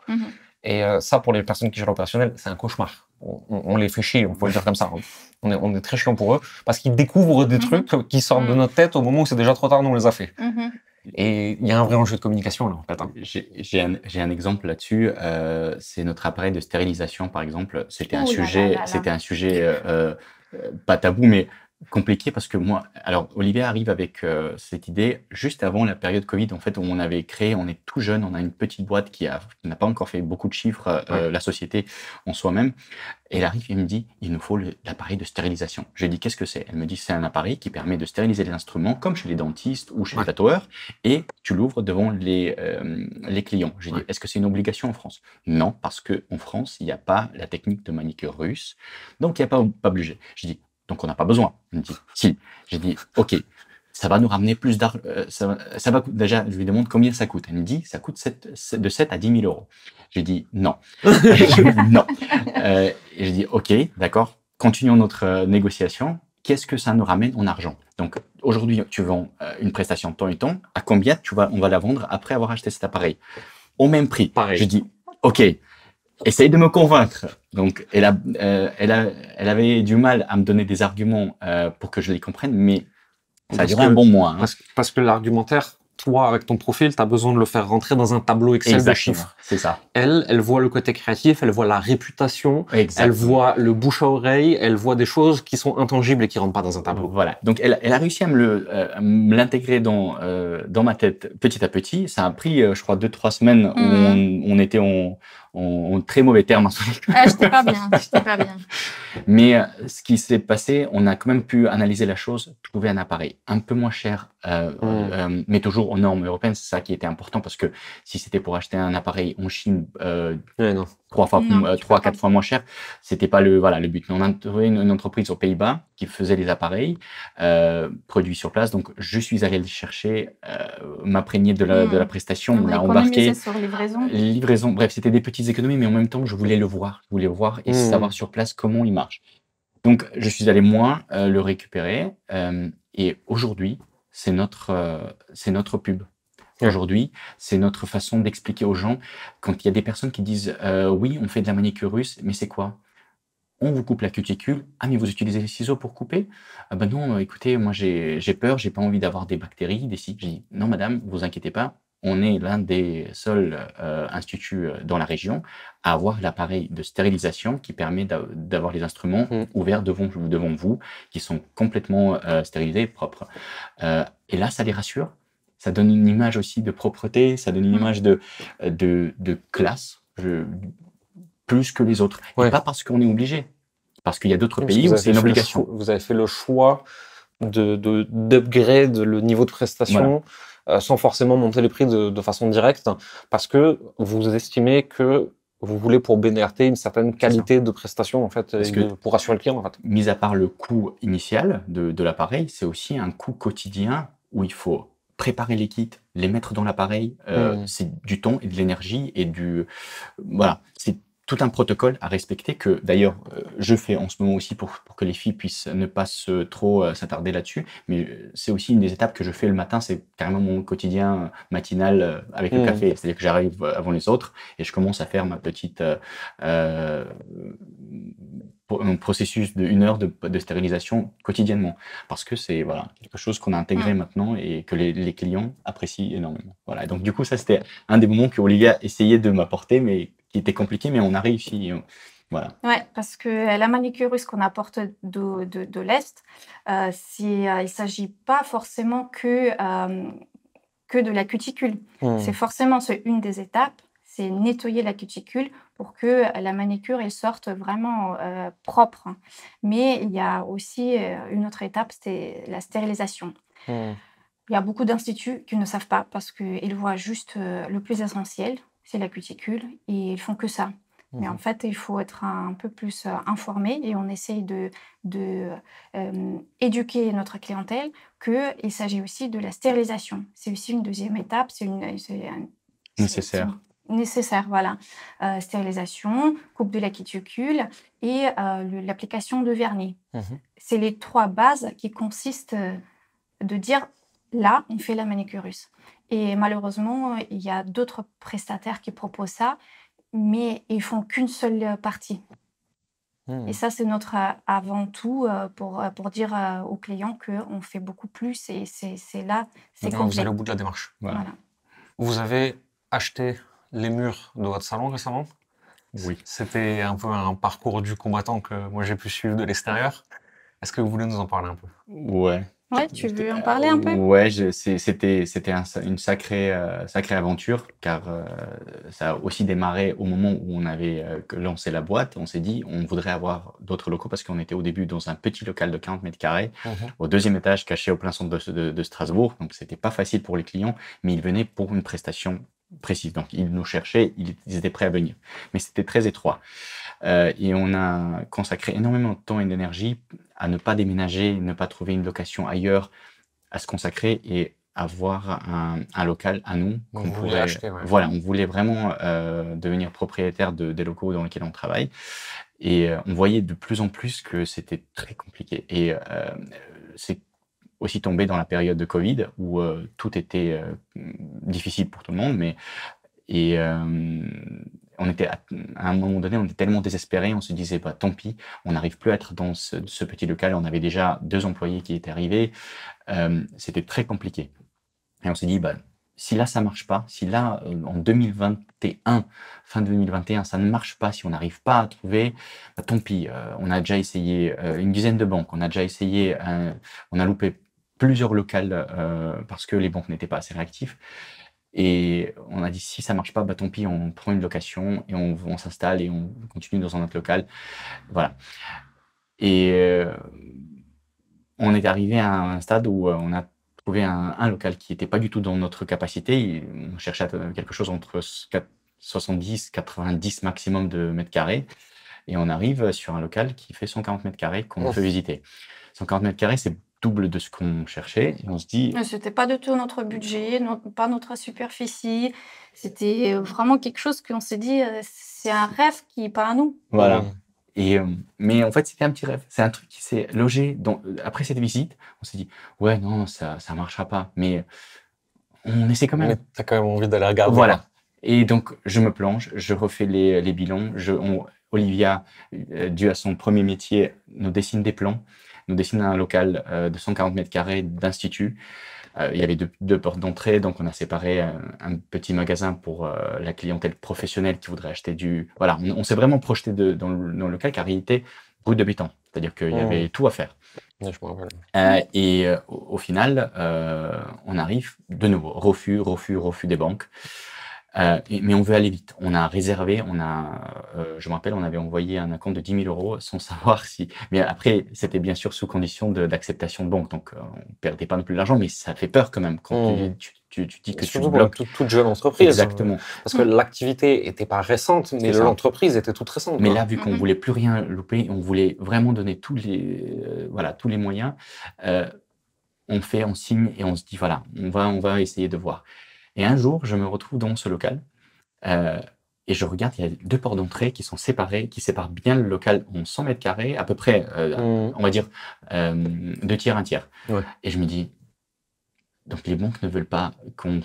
Et ça, pour les personnes qui gèrent l'opérationnel, c'est un cauchemar. On les fait chier, on peut le dire comme ça. On est très chiant pour eux parce qu'ils découvrent des trucs qui sortent de notre tête au moment où c'est déjà trop tard, nous on les a fait. Et il y a un vrai enjeu de communication là, en fait. J'ai un exemple là-dessus. C'est notre appareil de stérilisation, par exemple. C'était un sujet pas tabou, mais compliqué parce que moi, alors Olivier arrive avec cette idée juste avant la période Covid, en fait, où on avait créé, on est tout jeune, on a une petite boîte qui n'a pas encore fait beaucoup de chiffres, la société en soi-même. Et elle arrive et me dit, il nous faut l'appareil de stérilisation. Je lui ai dit, qu'est-ce que c'est? Elle me dit, c'est un appareil qui permet de stériliser les instruments, comme chez les dentistes ou chez les tatoueurs, et tu l'ouvres devant les clients. J'ai dit, est-ce que c'est une obligation en France? Non, parce qu'en France, il n'y a pas la technique de manicure russe, donc il n'y a pas obligé. J'ai dit, donc on n'a pas besoin. Elle me dit, si. J'ai dit, ok, ça va nous ramener plus d'argent. Ça va coûter. Déjà, je lui demande combien ça coûte. Elle me dit, ça coûte de 7 à 10 000 euros. J'ai dit, non. Non. Et j'ai dit, ok, d'accord, continuons notre négociation. Qu'est-ce que ça nous ramène en argent? Donc, aujourd'hui, tu vends une prestation de temps et temps. À combien on va la vendre après avoir acheté cet appareil? Au même prix. Pareil. Je dis, ok, essaye de me convaincre. Donc, elle avait du mal à me donner des arguments pour que je les comprenne, mais ça a duré un bon mois. Parce que l'argumentaire, toi, avec ton profil, tu as besoin de le faire rentrer dans un tableau Excel de chiffres. C'est ça. Elle voit le côté créatif, elle voit la réputation, elle voit le bouche à oreille, elle voit des choses qui sont intangibles et qui rentrent pas dans un tableau. Voilà. Donc, elle a réussi à me l'intégrer dans ma tête petit à petit. Ça a pris, je crois, 2-3 semaines où on était en très mauvais termes. J'étais pas bien. Mais ce qui s'est passé, on a quand même pu analyser la chose, trouver un appareil un peu moins cher, mais toujours aux normes européennes. C'est ça qui était important parce que si c'était pour acheter un appareil en Chine, Ouais, non. 3-4 fois moins cher, c'était pas le but. Mais on a trouvé une entreprise aux Pays-Bas qui faisait les appareils produits sur place. Donc, je suis allé le chercher, m'imprégner de la prestation, On on a l'a embarqué. économisé sur livraison. Livraison, bref, c'était des petites économies, mais en même temps, je voulais le voir. Je voulais voir et savoir sur place comment il marche. Donc, je suis allé moi le récupérer et aujourd'hui, c'est notre pub. Ouais. Aujourd'hui, c'est notre façon d'expliquer aux gens quand il y a des personnes qui disent oui, on fait de la manicure russe, mais c'est quoi? On vous coupe la cuticule. Ah, mais vous utilisez les ciseaux pour couper? Ah ben non, écoutez, moi j'ai peur, j'ai pas envie d'avoir des bactéries, des cysts. J'ai dit non, madame, vous inquiétez pas. On est l'un des seuls instituts dans la région à avoir l'appareil de stérilisation qui permet d'avoir les instruments ouverts devant vous, qui sont complètement stérilisés et propres. Et là, ça les rassure. Ça donne une image aussi de propreté, ça donne une image de classe, plus que les autres. Ouais. Et pas parce qu'on est obligé. Parce qu'il y a d'autres Parce que pays vous où avez c'est une fait le obligation. choix- Vous avez fait le choix d'upgrade le niveau de prestation sans forcément monter les prix de façon directe, parce que vous estimez que vous voulez pour BNRT une certaine qualité de prestation en fait, Parce et que- pour rassurer le client en fait. Mis à part le coût initial de l'appareil, c'est aussi un coût quotidien où il faut préparer les kits, les mettre dans l'appareil. C'est du temps et de l'énergie et voilà, c'est tout un protocole à respecter que d'ailleurs je fais en ce moment aussi pour que les filles puissent ne pas trop s'attarder là-dessus. Mais c'est aussi une des étapes que je fais le matin, c'est carrément mon quotidien matinal avec le café. C'est-à-dire que j'arrive avant les autres et je commence à faire ma petite un processus de 1 heure de stérilisation quotidiennement. Parce que c'est quelque chose qu'on a intégré maintenant et que les clients apprécient énormément. Voilà. Et donc du coup, ça c'était un des moments que Olivia essayait de m'apporter, mais qui était compliqué, mais on a réussi. Voilà. Ouais, parce que la manicure russe qu'on apporte de l'Est, il ne s'agit pas forcément que de la cuticule. C'est une des étapes, c'est nettoyer la cuticule pour que la manicure elle sorte vraiment propre. Mais il y a aussi une autre étape, c'est la stérilisation. Il y a beaucoup d'instituts qui ne savent pas parce qu'ils voient juste le plus essentiel, c'est la cuticule, et ils font que ça. Mais en fait, il faut être un peu plus informé et on essaye de éduquer notre clientèle qu'il s'agit aussi de la stérilisation. C'est aussi une deuxième étape, Nécessaire. Nécessaire, voilà. Stérilisation, coupe de la cuticule et l'application de vernis. C'est les 3 bases qui consistent de dire là, on fait la manicure russe. Et malheureusement, il y a d'autres prestataires qui proposent ça, mais ils font qu'une seule partie. Et ça, c'est notre avant tout pour dire aux clients qu'on fait beaucoup plus et c'est là, c'est Vous complet. allez au bout de la démarche. Voilà. Voilà. Vous avez acheté les murs de votre salon récemment. Oui. C'était un peu un parcours du combattant que moi j'ai pu suivre de l'extérieur. Est-ce que vous voulez nous en parler un peu? Ouais. Ouais, tu veux en parler un peu? Ouais, c'était une sacrée aventure, car ça a aussi démarré au moment où on avait lancé la boîte. On s'est dit, on voudrait avoir d'autres locaux parce qu'on était au début dans un petit local de 40 mètres carrés, au 2e étage, caché au plein centre de Strasbourg. Donc, c'était pas facile pour les clients, mais ils venaient pour une prestation précise. Donc, ils nous cherchaient, ils étaient prêts à venir. Mais c'était très étroit. Et on a consacré énormément de temps et d'énergie à ne pas déménager, ne pas trouver une location ailleurs, à se consacrer et avoir un local à nous qu'on pourrait acheter. Ouais. Voilà, on voulait vraiment devenir propriétaire des locaux dans lesquels on travaille. Et on voyait de plus en plus que c'était très compliqué. Et c'est aussi tombé dans la période de Covid où tout était difficile pour tout le monde, on était à un moment donné, on était tellement désespérés, on se disait bah tant pis, on n'arrive plus à être dans ce petit local. On avait déjà 2 employés qui étaient arrivés, c'était très compliqué. Et on s'est dit bah si là ça marche pas, si là en 2021, fin 2021, ça ne marche pas, si on n'arrive pas à trouver, bah, tant pis. On a déjà essayé une dizaine de banques, on a déjà essayé, on a loupé plusieurs locales parce que les banques n'étaient pas assez réactifs. Et on a dit, si ça marche pas, bah tant pis, on prend une location et on s'installe et on continue dans un autre local. Voilà. Et on est arrivé à un stade où on a trouvé un local qui n'était pas du tout dans notre capacité. On cherchait quelque chose entre 70, 90 maximum de mètres carrés. Et on arrive sur un local qui fait 140 mètres carrés qu'on nous fait visiter. 140 mètres carrés, c'est double de ce qu'on cherchait. Et on se dit... C'était pas du tout notre budget, pas notre superficie. C'était vraiment quelque chose qu'on s'est dit, c'est un rêve qui n'est pas à nous. Voilà. Et, mais en fait, c'était un petit rêve. C'est un truc qui s'est logé. Après cette visite, on s'est dit, ouais, non, ça ne marchera pas. Mais on essaie quand même. Mais tu as quand même envie d'aller regarder. Voilà. Et donc, je me plonge, je refais les bilans. Olivia, dû à son premier métier, nous dessine des plans, nous dessine un local de 140 mètres carrés d'institut. Il y avait deux portes d'entrée, donc on a séparé un petit magasin pour la clientèle professionnelle qui voudrait acheter du... Voilà, on s'est vraiment projeté dans le local car il était brut de béton, c'est-à-dire qu'il y avait tout à faire. Ouais, je me rappelle. Et au final, on arrive de nouveau, refus des banques. Mais on veut aller vite. On a réservé, je me rappelle, on avait envoyé un acompte de 10 000 € sans savoir si... Mais après, c'était bien sûr sous condition d'acceptation de banque. Donc, on ne perdait pas non plus l'argent, mais ça fait peur quand même quand tu dis que tu bloques. Toute jeune entreprise. Exactement. Parce que l'activité n'était pas récente, mais l'entreprise était toute récente. Mais là, vu qu'on ne voulait plus rien louper, on voulait vraiment donner tous les moyens, on signe et on se dit, voilà, on va essayer de voir. Et un jour, je me retrouve dans ce local et je regarde, il y a deux portes d'entrée qui sont séparées, qui séparent bien le local en 100 mètres carrés, à peu près, on va dire, 2 tiers, 1 tiers. Ouais. Et je me dis, donc les banques ne veulent pas qu'on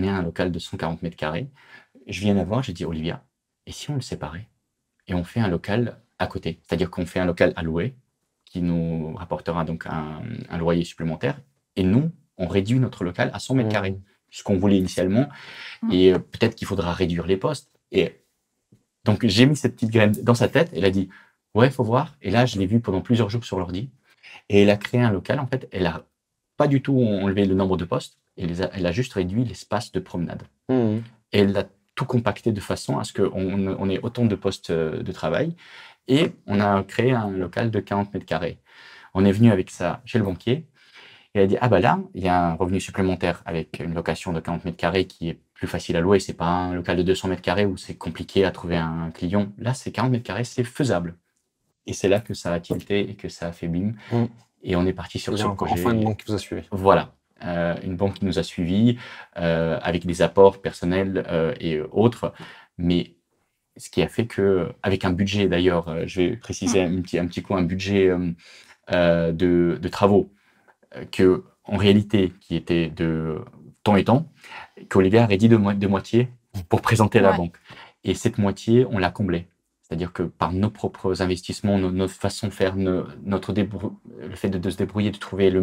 ait un local de 140 mètres carrés. Je viens la voir, j'ai dit, Olivia, et si on le séparait et on fait un local à côté, c'est-à-dire qu'on fait un local à louer qui nous rapportera donc un loyer supplémentaire, et nous, on réduit notre local à 100 mètres carrés. Ce qu'on voulait initialement, et peut-être qu'il faudra réduire les postes. Et donc, j'ai mis cette petite graine dans sa tête, elle a dit, ouais, il faut voir. Et là, je l'ai vue pendant plusieurs jours sur l'ordi, et elle a créé un local, en fait, elle n'a pas du tout enlevé le nombre de postes, elle a juste réduit l'espace de promenade. Et elle a tout compacté de façon à ce qu'on ait autant de postes de travail, et on a créé un local de 40 mètres carrés. On est venu avec ça chez le banquier, et elle a dit, ah bah là, il y a un revenu supplémentaire avec une location de 40 mètres carrés qui est plus facile à louer. C'est pas un local de 200 mètres carrés où c'est compliqué à trouver un client. Là, c'est 40 mètres carrés, c'est faisable. Et c'est là que ça a tilté et que ça a fait bim. Et on est parti sur ce projet. Enfin, une banque qui vous a suivi. Voilà. Une banque qui nous a suivis avec des apports personnels et autres. Mais ce qui a fait que, avec un budget d'ailleurs, je vais préciser un petit coup, un budget de travaux, que en réalité, qui était de temps et temps, qu'Olivia a réduit de moitié pour présenter la banque. Et cette moitié, on l'a comblée. C'est-à-dire que par nos propres investissements, notre façon de faire, le fait de se débrouiller, de trouver le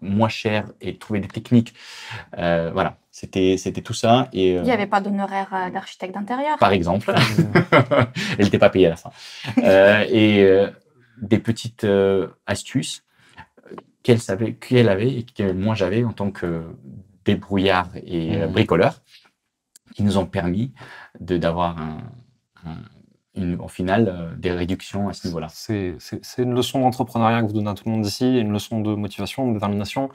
moins cher et de trouver des techniques, voilà, c'était tout ça. Et, il n'y avait pas d'honoraire d'architecte d'intérieur. Par exemple. Elle n'était pas payée à la fin. Des petites astuces qu'elle avait et que moi j'avais en tant que débrouillard et bricoleur, qui nous ont permis d'avoir au final des réductions à ce niveau-là. C'est une leçon d'entrepreneuriat que vous donnez à tout le monde ici, une leçon de motivation, de détermination.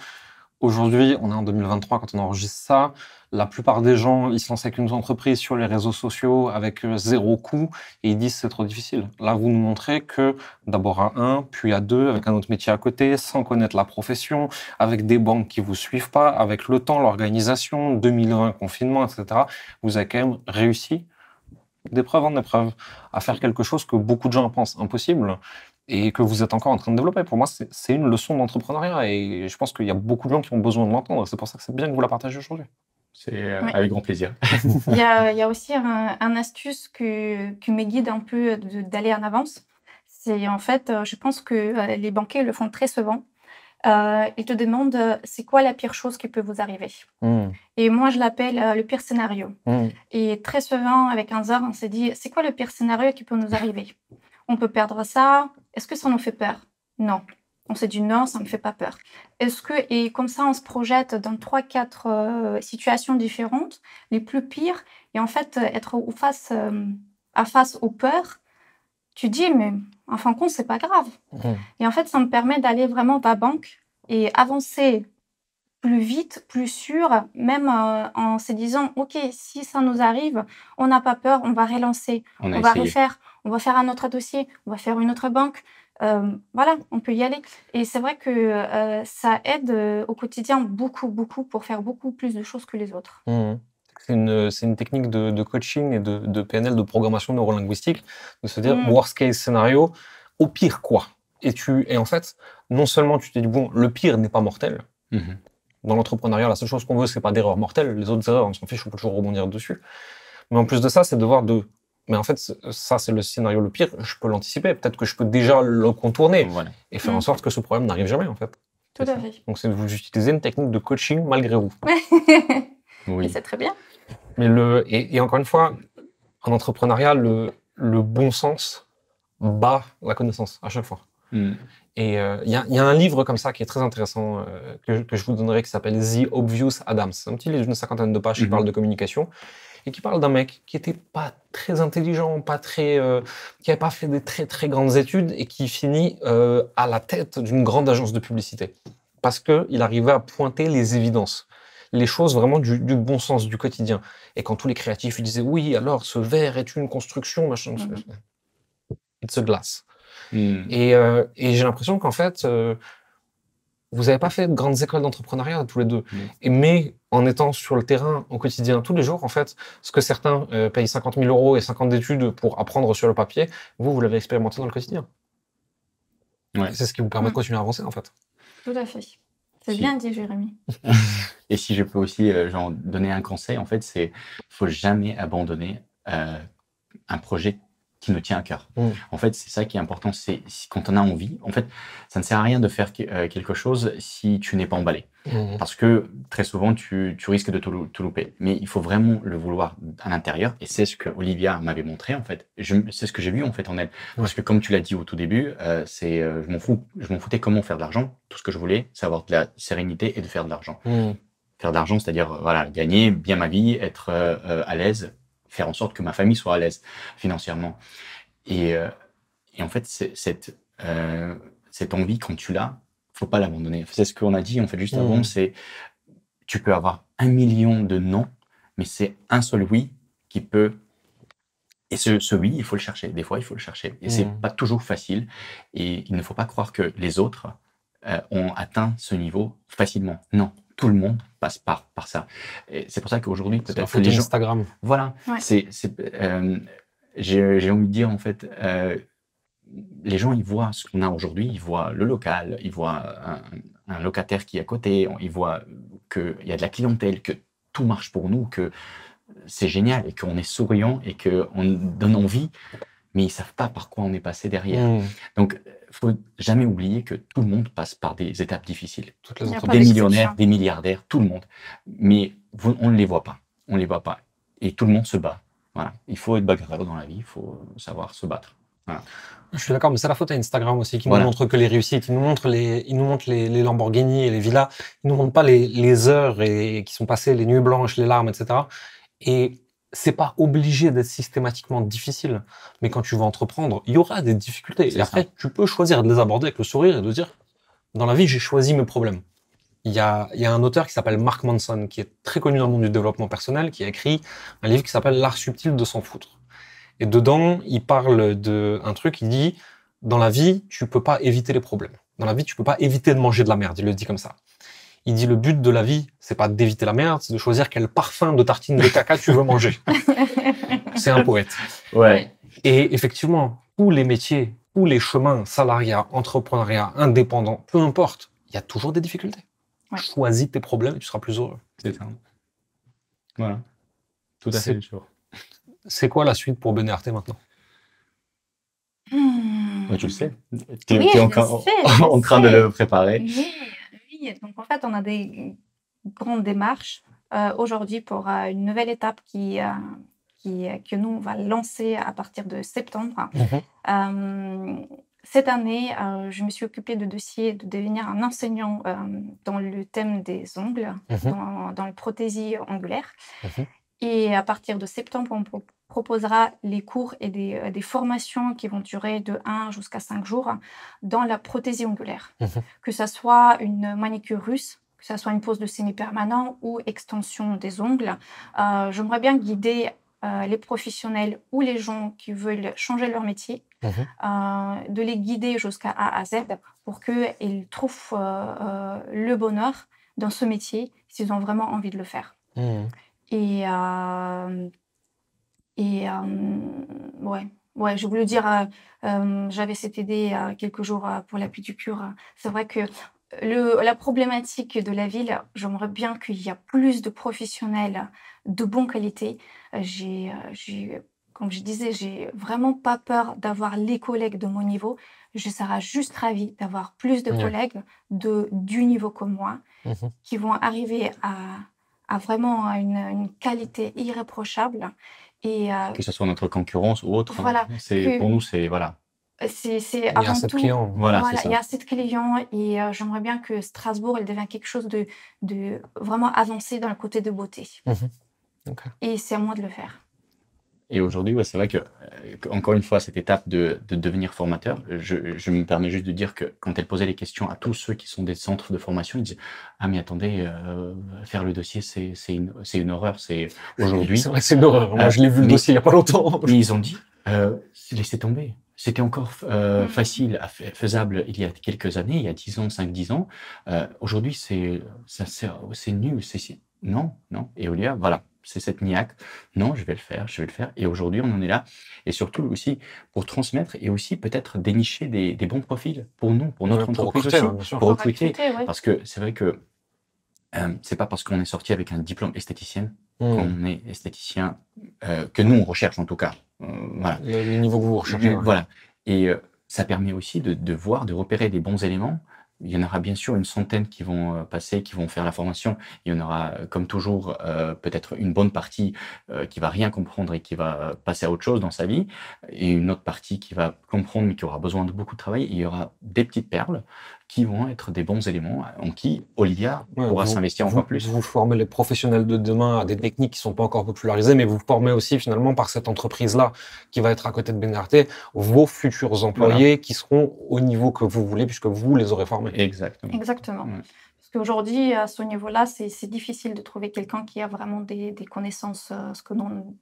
Aujourd'hui, on est en 2023 quand on enregistre ça. La plupart des gens, ils se lancent avec une entreprise sur les réseaux sociaux avec 0 coût et ils disent c'est trop difficile. Là, vous nous montrez que d'abord à 1, puis à 2, avec un autre métier à côté, sans connaître la profession, avec des banques qui vous suivent pas, avec le temps, l'organisation, 2020, confinement, etc. Vous avez quand même réussi, d'épreuve en épreuve, à faire quelque chose que beaucoup de gens pensent impossible et que vous êtes encore en train de développer. Pour moi, c'est une leçon d'entrepreneuriat et je pense qu'il y a beaucoup de gens qui ont besoin de l'entendre. C'est pour ça que c'est bien que vous la partagez aujourd'hui. C'est avec grand plaisir. Il y a aussi un astuce qui me guide un peu d'aller en avance. C'est en fait, je pense que les banquiers le font très souvent. Ils te demandent c'est quoi la pire chose qui peut vous arriver. Et moi, je l'appelle le pire scénario. Et très souvent, avec Anzar, on s'est dit c'est quoi le pire scénario qui peut nous arriver? On peut perdre ça. Est-ce que ça nous fait peur? Non. On s'est dit non, ça ne me fait pas peur. Et comme ça, on se projette dans 3-4 situations différentes, les plus pires. Et en fait, être face aux peurs, tu dis, mais En fin de compte, c'est pas grave. Mhm. Et en fait, ça me permet d'aller vraiment à banque et avancer plus vite, plus sûr, même en se disant, OK, si ça nous arrive, on n'a pas peur, on va relancer, On a on va essayé. refaire, on va faire un autre dossier, on va faire une autre banque. Voilà, on peut y aller. Et c'est vrai que ça aide au quotidien beaucoup, beaucoup pour faire beaucoup plus de choses que les autres. Mhm. C'est une technique de coaching et de PNL, de programmation neurolinguistique, de se dire Mm. worst case scénario, au pire quoi. Et en fait, non seulement tu te dis, bon, le pire n'est pas mortel. Mhm. Dans l'entrepreneuriat, la seule chose qu'on veut, c'est pas d'erreurs mortelles. Les autres erreurs, on s'en fiche, on peut toujours rebondir dessus. Mais en plus de ça, c'est de voir de. Mais en fait, ça, c'est le scénario le pire. Je peux l'anticiper. Peut-être que je peux déjà le contourner Voilà. et faire en Mm. sorte que ce problème n'arrive jamais, en fait. Tout C'est à ça. fait. Donc, c'est de vous utiliser une technique de coaching malgré vous. Et Oui. c'est très bien. Mais et encore une fois, en entrepreneuriat, le bon sens bat la connaissance à chaque fois. Mm. Et il y a un livre comme ça qui est très intéressant que je vous donnerai qui s'appelle The Obvious Adams. C'est un petit livre d'une 50aine de pages qui Mhm. parle de communication et qui parle d'un mec qui était pas très intelligent, pas très, qui avait pas fait des très très grandes études et qui finit à la tête d'une grande agence de publicité parce que il arrivait à pointer les évidences, les choses vraiment du bon sens du quotidien. Et quand tous les créatifs ils disaient oui, alors ce verre est une construction, machin, Mhm. it's a glass. Mm. Et j'ai l'impression qu'en fait, vous n'avez pas fait de grandes écoles d'entrepreneuriat tous les deux. Mm. Mais en étant sur le terrain au quotidien, tous les jours, en fait, ce que certains payent 50 000 euros et 50 d'études pour apprendre sur le papier, vous l'avez expérimenté dans le quotidien. Ouais. Et c'est ce qui vous permet de Mm. continuer à avancer, en fait. Tout à fait. C'est Si. bien dit, Jérémy. Et si je peux aussi genre, donner un conseil, en fait, c'est faut jamais abandonner un projet qui nous tient à cœur. Mm. En fait, c'est ça qui est important. C'est quand on a envie, en fait, ça ne sert à rien de faire quelque chose si tu n'es pas emballé. Mm. Parce que très souvent, tu risques de tout louper. Mais il faut vraiment le vouloir à l'intérieur. Et c'est ce que Olivia m'avait montré, en fait. C'est ce que j'ai vu, en fait, en elle. Parce que comme tu l'as dit au tout début, je m'en foutais comment faire de l'argent. Tout ce que je voulais, c'est avoir de la sérénité et de faire de l'argent. Mm. Faire de l'argent, c'est-à-dire voilà, gagner bien ma vie, être à l'aise, faire en sorte que ma famille soit à l'aise financièrement. Et en fait, cette envie, quand tu l'as, faut pas l'abandonner. C'est ce qu'on a dit en fait juste avant, c'est tu peux avoir 1 million de non, mais c'est un seul oui qui peut. Et ce oui, il faut le chercher. Des fois, il faut le chercher. Et c'est pas toujours facile. Et il ne faut pas croire que les autres ont atteint ce niveau facilement. Non, tout le monde passe par ça. Et c'est pour ça qu'aujourd'hui, peut-être que les gens. Instagram. Voilà. Ouais. J'ai envie de dire en fait. Les gens, ils voient ce qu'on a aujourd'hui, ils voient le local, ils voient un locataire qui est à côté, ils voient qu'il y a de la clientèle, que tout marche pour nous, que c'est génial et qu'on est souriant et qu'on donne envie, mais ils savent pas par quoi on est passé derrière. Mm. Donc, faut jamais oublier que tout le monde passe par des étapes difficiles. Toutes les Il y a entreprises. pas Des d'exception. millionnaires, des milliardaires, tout le monde. Mais on ne les voit pas. On les voit pas. Et tout le monde se bat. Voilà. Il faut être bagarreur dans la vie, il faut savoir se battre. Voilà. Je suis d'accord, mais c'est la faute à Instagram aussi qui Voilà. nous montre que les réussites. Ils nous montrent les Lamborghini et les villas. Ils nous montrent pas les heures qui sont passées, les nuits blanches, les larmes, etc. Et c'est pas obligé d'être systématiquement difficile. Mais quand tu vas entreprendre, il y aura des difficultés. C'est Et après, ça. tu peux choisir de les aborder avec le sourire et de dire, dans la vie, j'ai choisi mes problèmes. Il y a un auteur qui s'appelle Mark Manson, qui est très connu dans le monde du développement personnel, qui a écrit un livre qui s'appelle L'art subtil de s'en foutre. Et dedans, il parle d'un truc, il dit, dans la vie, tu peux pas éviter les problèmes. Dans la vie, tu peux pas éviter de manger de la merde. Il le dit comme ça. Il dit, le but de la vie, c'est pas d'éviter la merde, c'est de choisir quel parfum de tartine de caca tu veux manger. C'est un poète. Ouais. Et effectivement, tous les métiers, tous les chemins, salariat, entrepreneuriat, indépendant, peu importe, il y a toujours des difficultés. Ouais. Choisis tes problèmes et tu seras plus heureux. C'est ça. Voilà. Tout à fait sûr. C'est quoi la suite pour Benarte maintenant? Ouais, tu le sais. Tu Oui, es en train de le préparer. Oui. Donc en fait, on a des grandes démarches aujourd'hui pour une nouvelle étape que nous, on va lancer à partir de septembre. Cette année, je me suis occupée de dossier de devenir un enseignant dans le thème des ongles, dans la prothésie ongulaire. Et à partir de septembre, on proposera les cours et des formations qui vont durer de 1 jusqu'à 5 jours dans la prothésie ongulaire. Que ça soit une manicure russe, que ça soit une pose de semi-permanent ou extension des ongles. J'aimerais bien guider les professionnels ou les gens qui veulent changer leur métier, de les guider jusqu'à A à Z pour qu'ils trouvent le bonheur dans ce métier s'ils ont vraiment envie de le faire. Et ouais, je voulais dire, j'avais cette idée quelques jours pour la pédicure. C'est vrai que la problématique de la ville, j'aimerais bien qu'il y ait plus de professionnels de bonne qualité. Comme je disais, j'ai vraiment pas peur d'avoir les collègues de mon niveau. Je serais juste ravie d'avoir plus de collègues du niveau comme moi qui vont arriver à vraiment une qualité irréprochable. Et, que ce soit notre concurrence ou autre. Voilà, pour nous, c'est voilà. C'est avant tout, voilà, il y a assez de clients et j'aimerais bien que Strasbourg elle devienne quelque chose de vraiment avancé dans le côté de beauté. Et c'est à moi de le faire. Et aujourd'hui, c'est vrai que, encore une fois, cette étape de devenir formateur, je me permets juste de dire que quand elle posait les questions à tous ceux qui sont des centres de formation, ils disaient « Ah mais attendez, faire le dossier, c'est une horreur, c'est aujourd'hui… » C'est vrai, c'est une horreur. Moi, je l'ai vu le dossier il n'y a pas longtemps. Mais ils ont dit « Laissez tomber. C'était encore facile, faisable il y a quelques années, il y a 10 ans, 5-10 ans. Aujourd'hui, c'est nul. Non. Et Olia, voilà. C'est cette niaque. Non, je vais le faire. Et aujourd'hui, on en est là. Et surtout aussi pour transmettre et aussi peut-être dénicher des bons profils pour nous, pour notre entreprise aussi, pour recruter. Parce que c'est vrai que c'est pas parce qu'on est sorti avec un diplôme esthéticienne qu'on est esthéticien, que nous on recherche en tout cas. Voilà. Le niveau que vous recherchez. Voilà. Et ça permet aussi de voir, de repérer des bons éléments. Il y en aura bien sûr une centaine qui vont passer, qui vont faire la formation. Il y en aura, comme toujours, peut-être une bonne partie qui va rien comprendre et qui va passer à autre chose dans sa vie, et une autre partie qui va comprendre mais qui aura besoin de beaucoup de travail. Et il y aura des petites perles qui vont être des bons éléments en qui Olia pourra s'investir encore plus. Vous formez les professionnels de demain à des techniques qui ne sont pas encore popularisées, mais vous formez aussi finalement par cette entreprise-là qui va être à côté de Benarté vos futurs employés qui seront au niveau que vous voulez puisque vous les aurez formés. Exactement. Ouais. Parce qu'aujourd'hui, à ce niveau-là, c'est difficile de trouver quelqu'un qui a vraiment des connaissances, ce que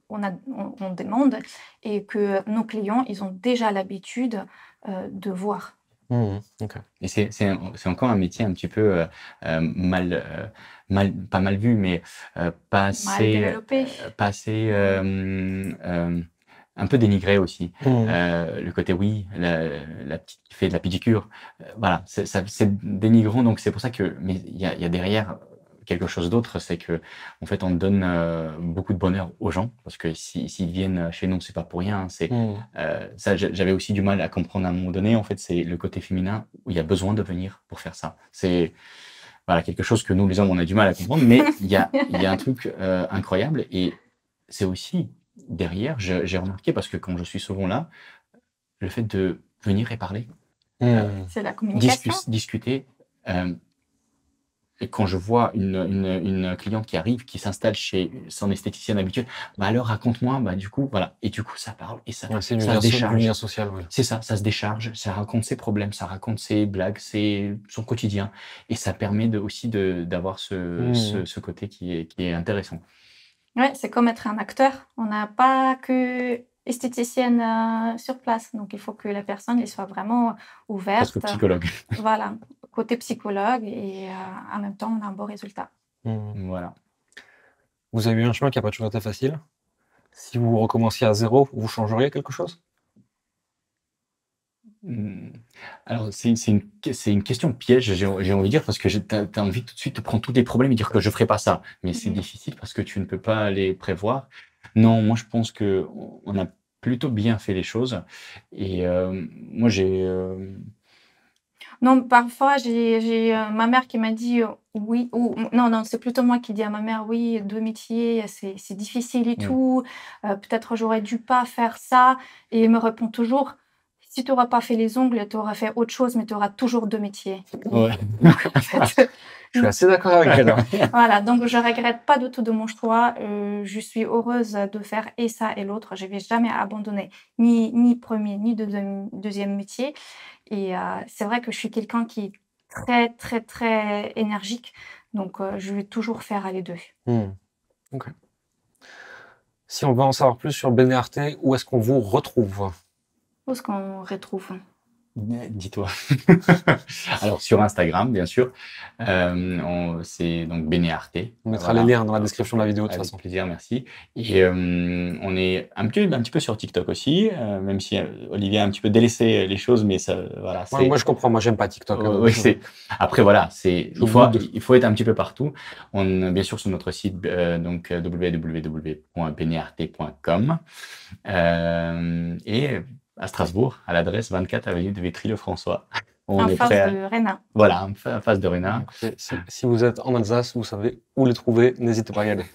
on demande, et que nos clients, ils ont déjà l'habitude de voir. Et c'est encore un métier un petit peu pas mal vu, mais pas assez développé. Un peu dénigré aussi. Le côté la petite qui fait de la pédicure, voilà, c'est dénigrant, donc c'est pour ça que, mais il y a derrière quelque chose d'autre, c'est que en fait on donne beaucoup de bonheur aux gens, parce que s'ils viennent chez nous, c'est pas pour rien. Ça, j'avais aussi du mal à comprendre à un moment donné. En fait, c'est le côté féminin où il y a besoin de venir pour faire ça. C'est voilà quelque chose que nous les hommes on a du mal à comprendre, mais il y a un truc incroyable, et c'est aussi derrière, j'ai remarqué, parce que quand je suis souvent là, le fait de venir et parler, c'est la communication, discuter. Et quand je vois une cliente qui arrive, qui s'installe chez son esthéticienne habituelle, alors raconte-moi, du coup, voilà. Et du coup, ça parle et ça se décharge. Du lien social, C'est ça se décharge, ça raconte ses problèmes, ça raconte ses blagues, son quotidien. Et ça permet aussi d'avoir ce côté qui est intéressant. Ouais, c'est comme être un acteur. On n'a pas que esthéticienne sur place. Donc, il faut que la personne elle soit vraiment ouverte. Parce que psychologue. Voilà, côté psychologue, et en même temps, on a un beau résultat. Voilà. Vous avez eu un chemin qui n'a pas toujours été facile. Si vous recommenciez à zéro, vous changeriez quelque chose? Alors, c'est une question piège, j'ai envie de dire, parce que tu as envie tout de suite de prendre tous les problèmes et dire que je ne ferai pas ça. Mais c'est difficile parce que tu ne peux pas les prévoir. Non, moi, je pense qu'on a plutôt bien fait les choses. Et moi, j'ai... Non, parfois, j'ai ma mère qui m'a dit oui, ou non, c'est plutôt moi qui dis à ma mère oui, 2 métiers, c'est difficile et tout. Peut-être j'aurais dû pas faire ça. Et elle me répond toujours, si tu n'auras pas fait les ongles, tu auras fait autre chose, mais tu auras toujours 2 métiers. Ouais. Donc, en fait, Je suis assez d'accord avec elle. Voilà, donc je regrette pas du tout de mon choix. Je suis heureuse de faire et ça et l'autre. Je vais jamais abandonner ni premier ni deuxième métier. Et c'est vrai que je suis quelqu'un qui est très, très, très énergique. Donc, je vais toujours faire les deux. Ok. Si on veut en savoir plus sur Bénéarte, où est-ce qu'on vous retrouve? Où est-ce qu'on retrouve? Dis-toi. Alors, sur Instagram, bien sûr. C'est donc Bénéarte. On mettra les liens dans la description de la vidéo de toute Avec façon. plaisir, merci. Et on est un petit peu sur TikTok aussi, même si Olivier a un petit peu délaissé les choses, mais ça, voilà. Moi, je comprends. Moi, j'aime pas TikTok. Oui, après, voilà, il faut être un petit peu partout. Bien sûr, sur notre site, donc www.benearte.com. Et à Strasbourg, à l'adresse 24 avenue de Vitry-le-François. En face de Réna. Voilà, en face de Réna. Écoutez, si vous êtes en Alsace, vous savez où les trouver. N'hésitez pas à y aller.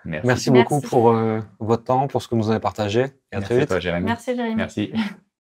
Merci. Merci beaucoup pour votre temps, pour ce que vous avez partagé. Et à très vite. Merci à toi, Jérémy. Merci, Jérémy. Merci.